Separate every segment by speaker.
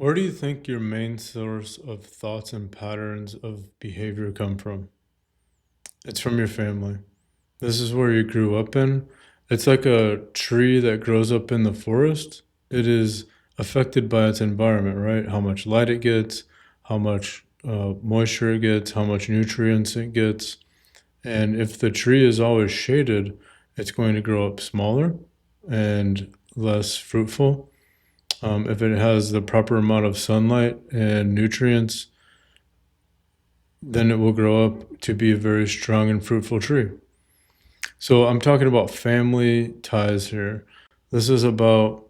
Speaker 1: Where do you think your main source of thoughts and patterns of behavior come from? It's from your family. This is where you grew up in. It's like a tree that grows up in the forest. It is affected by its environment, right? How much light it gets, how much moisture it gets, how much nutrients it gets. And if the tree is always shaded, it's going to grow up smaller and less fruitful. If it has the proper amount of sunlight and nutrients, then it will grow up to be a very strong and fruitful tree. So I'm talking about family ties here. This is about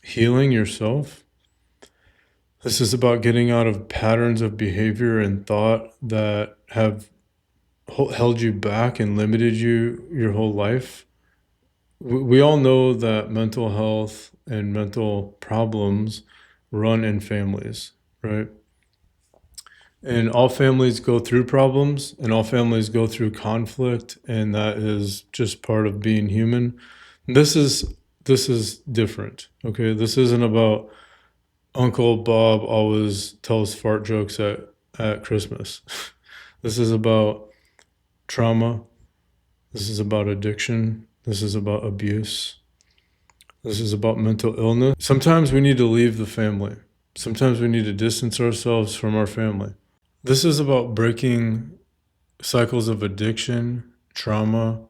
Speaker 1: healing yourself. This is about getting out of patterns of behavior and thought that have held you back and limited you your whole life. We all know that mental health and mental problems run in families, right? And all families go through problems and all families go through conflict, and that is just part of being human. This is this is different. Okay. This isn't about Uncle Bob always tells fart jokes at Christmas. This is about trauma. This is about addiction. This is about abuse. This is about mental illness. Sometimes we need to leave the family. Sometimes we need to distance ourselves from our family. This is about breaking cycles of addiction, trauma,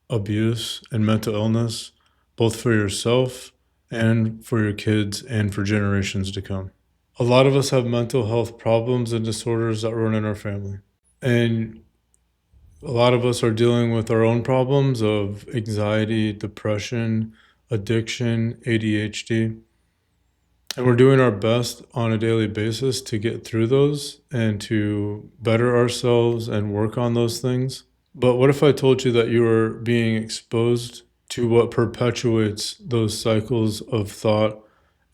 Speaker 1: abuse, and mental illness, both for yourself and for your kids and for generations to come. A lot of us have mental health problems and disorders that run in our family. And a lot of us are dealing with our own problems of anxiety, depression, addiction, ADHD. And we're doing our best on a daily basis to get through those and to better ourselves and work on those things. But what if I told you that you were being exposed to what perpetuates those cycles of thought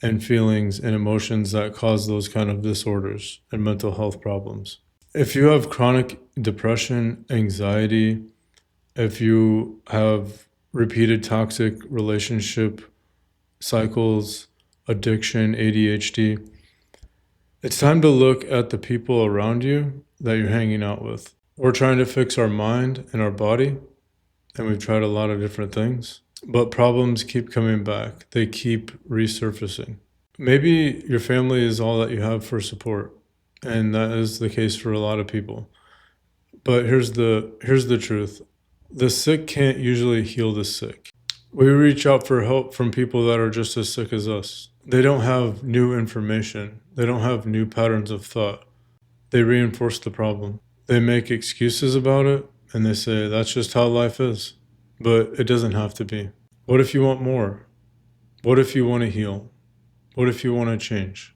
Speaker 1: and feelings and emotions that cause those kind of disorders and mental health problems? If you have chronic depression, anxiety, if you have repeated toxic relationship cycles, addiction, ADHD, it's time to look at the people around you that you're hanging out with. We're trying to fix our mind and our body, and we've tried a lot of different things, but problems keep coming back. They keep resurfacing. Maybe your family is all that you have for support, and that is the case for a lot of people. But here's the truth. The sick can't usually heal the sick. We reach out for help from people that are just as sick as us. They don't have new information. They don't have new patterns of thought. They reinforce the problem. They make excuses about it and they say that's just how life is. But it doesn't have to be. What if you want more? What if you want to heal? What if you want to change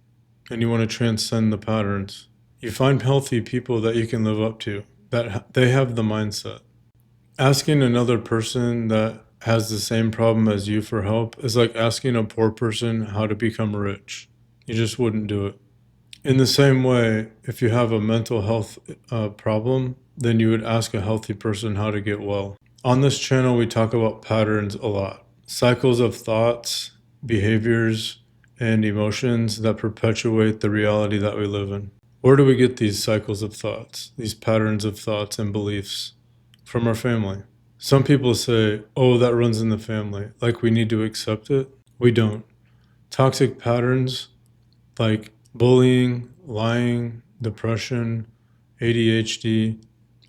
Speaker 1: and you want to transcend the patterns? You find healthy people that you can live up to, that they have the mindset. Asking another person that has the same problem as you for help is like asking a poor person how to become rich. You just wouldn't do it. In the same way, if you have a mental health problem, then you would ask a healthy person how to get well. On this channel, we talk about patterns a lot. Cycles of thoughts, behaviors, and emotions that perpetuate the reality that we live in. Where do we get these cycles of thoughts, these patterns of thoughts and beliefs? From our family. Some people say, oh, that runs in the family. Like we need to accept it. We don't. Toxic patterns like bullying, lying, depression, ADHD,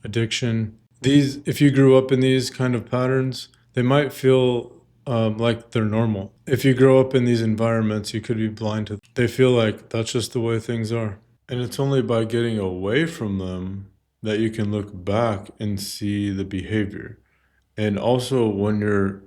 Speaker 1: addiction. These, if you grew up in these kind of patterns, they might feel like they're normal. If you grow up in these environments, you could be blind to. They feel like that's just the way things are. And it's only by getting away from them that you can look back and see the behavior. And also, when you're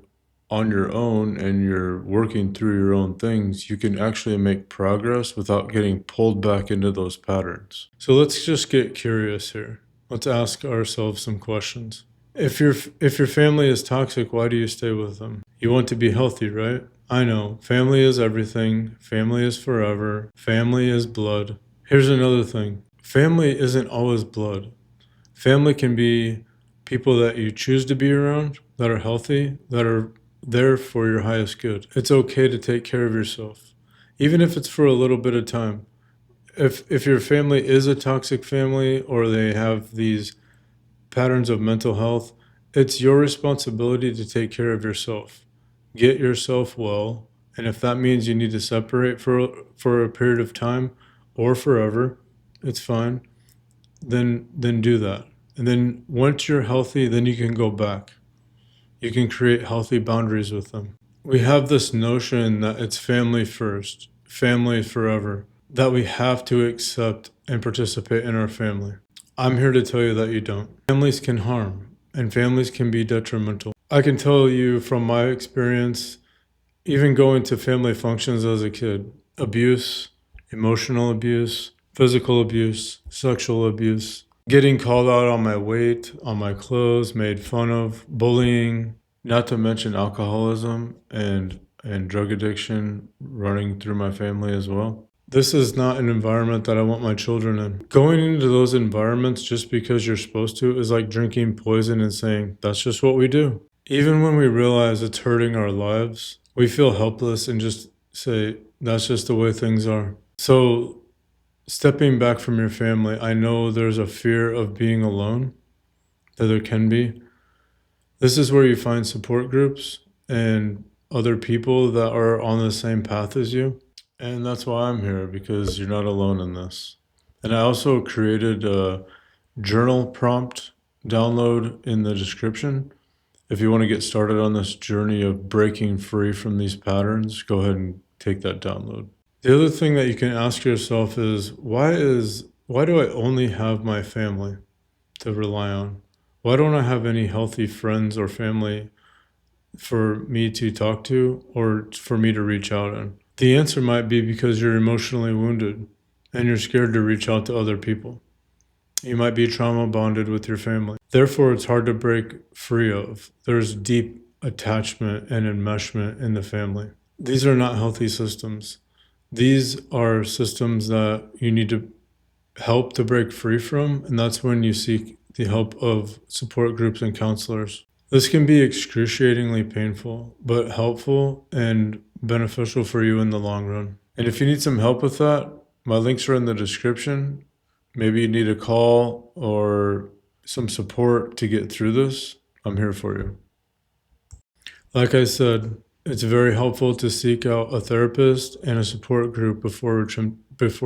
Speaker 1: on your own and you're working through your own things, you can actually make progress without getting pulled back into those patterns. So let's just get curious here. Let's ask ourselves some questions. If your family is toxic, why do you stay with them? You want to be healthy, right? I know. Family is everything. Family is forever. Family is blood. Here's another thing. Family isn't always blood. Family can be people that you choose to be around, that are healthy, that are there for your highest good. It's okay to take care of yourself. even if it's for a little bit of time. If your family is a toxic family or they have these patterns of mental health, it's your responsibility to take care of yourself. Get yourself well, and if that means you need to separate for a period of time or forever, it's fine. Then do that. And then once you're healthy, then you can go back. You can create healthy boundaries with them. We have this notion that it's family first, family forever, that we have to accept and participate in our family. I'm here to tell you that you don't. Families can harm, and families can be detrimental. I can tell you from my experience, even going to family functions as a kid, abuse, emotional abuse, physical abuse, sexual abuse, getting called out on my weight, on my clothes, made fun of, bullying, not to mention alcoholism and drug addiction running through my family as well. This is not an environment that I want my children in. Going into those environments just because you're supposed to is like drinking poison and saying, that's just what we do. Even when we realize it's hurting our lives, we feel helpless and just say, that's just the way things are. So, stepping back from your family, I know there's a fear of being alone, that there can be. This is where you find support groups and other people that are on the same path as you. And that's why I'm here, because you're not alone in this. And I also created a journal prompt download in the description. If you want to get started on this journey of breaking free from these patterns, go ahead and take that download. The other thing that you can ask yourself is why do I only have my family to rely on? Why don't I have any healthy friends or family for me to talk to or for me to reach out in? The answer might be because you're emotionally wounded and you're scared to reach out to other people. You might be trauma bonded with your family. Therefore, it's hard to break free of. There's deep attachment and enmeshment in the family. These are not healthy systems. These are systems that you need to help to break free from, and that's when you seek the help of support groups and counselors. This can be excruciatingly painful, but helpful and beneficial for you in the long run. And if you need some help with that, my links are in the description. Maybe you need a call or some support to get through this. I'm here for you. Like I said, it's very helpful to seek out a therapist and a support group before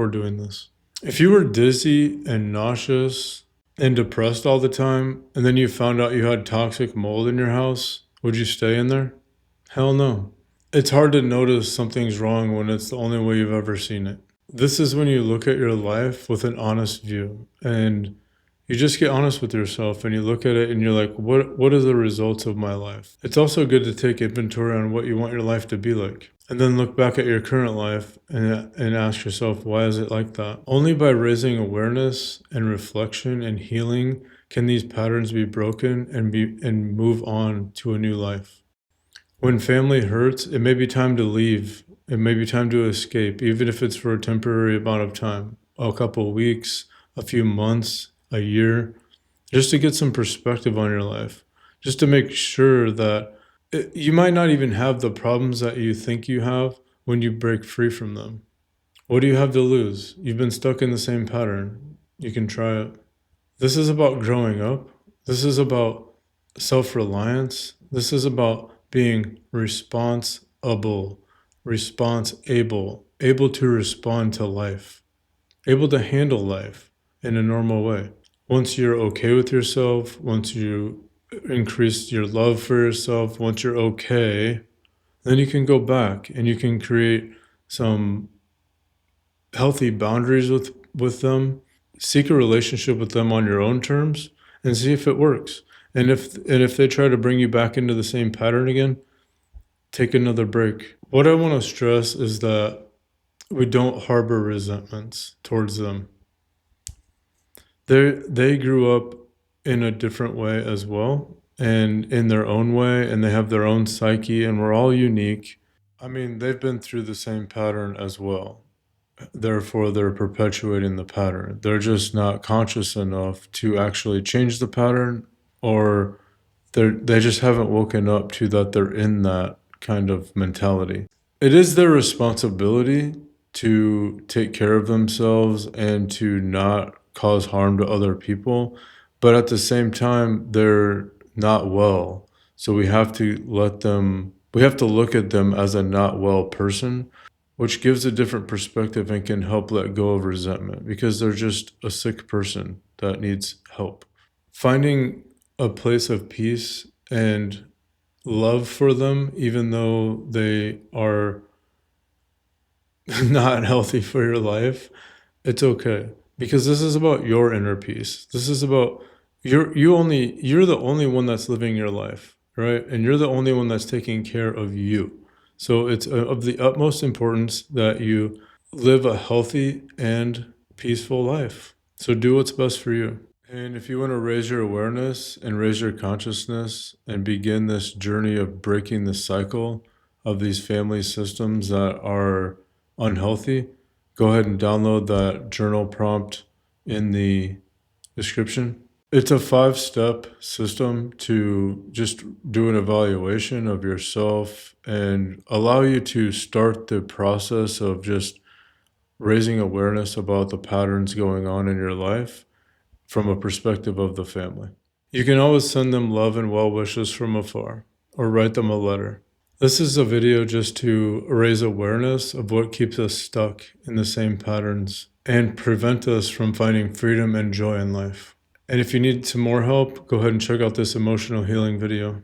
Speaker 1: doing this. If you were dizzy and nauseous and depressed all the time, and then you found out you had toxic mold in your house, would you stay in there? Hell no. It's hard to notice something's wrong when it's the only way you've ever seen it. This is when you look at your life with an honest view and you just get honest with yourself and you look at it and you're like, what are the results of my life? It's also good to take inventory on what you want your life to be like. And then look back at your current life and ask yourself, why is it like that? Only by raising awareness and reflection and healing can these patterns be broken and move on to a new life. When family hurts, it may be time to leave. It may be time to escape, even if it's for a temporary amount of time, a couple of weeks, a few months, a year, just to get some perspective on your life, just to make sure that you might not even have the problems that you think you have when you break free from them. What do you have to lose? You've been stuck in the same pattern. You can try it. This is about growing up. This is about self-reliance. This is about being responsible, able to respond to life, able to handle life in a normal way. Once you're okay with yourself, once you increase your love for yourself, once you're okay, then you can go back and you can create some healthy boundaries with them, seek a relationship with them on your own terms and see if it works. And if they try to bring you back into the same pattern again, take another break. What I want to stress is that we don't harbor resentments towards them. They grew up in a different way as well, and in their own way, and they have their own psyche, and we're all unique. I mean, they've been through the same pattern as well. Therefore, they're perpetuating the pattern. They're just not conscious enough to actually change the pattern, or they just haven't woken up to that they're in that kind of mentality. It is their responsibility to take care of themselves and to not cause harm to other people, but at the same time, they're not well. So we have to look at them as a not well person, which gives a different perspective and can help let go of resentment because they're just a sick person that needs help. Finding a place of peace and love for them, even though they are not healthy for your life, it's okay. Because this is about your inner peace. This is about you're the only one that's living your life, right? And you're the only one that's taking care of you. So it's of the utmost importance that you live a healthy and peaceful life. So do what's best for you. And if you want to raise your awareness and raise your consciousness and begin this journey of breaking the cycle of these family systems that are unhealthy, go ahead and download that journal prompt in the description. It's a 5-step system to just do an evaluation of yourself and allow you to start the process of just raising awareness about the patterns going on in your life from a perspective of the family. You can always send them love and well wishes from afar or write them a letter. This is a video just to raise awareness of what keeps us stuck in the same patterns and prevent us from finding freedom and joy in life. And if you need some more help, go ahead and check out this emotional healing video.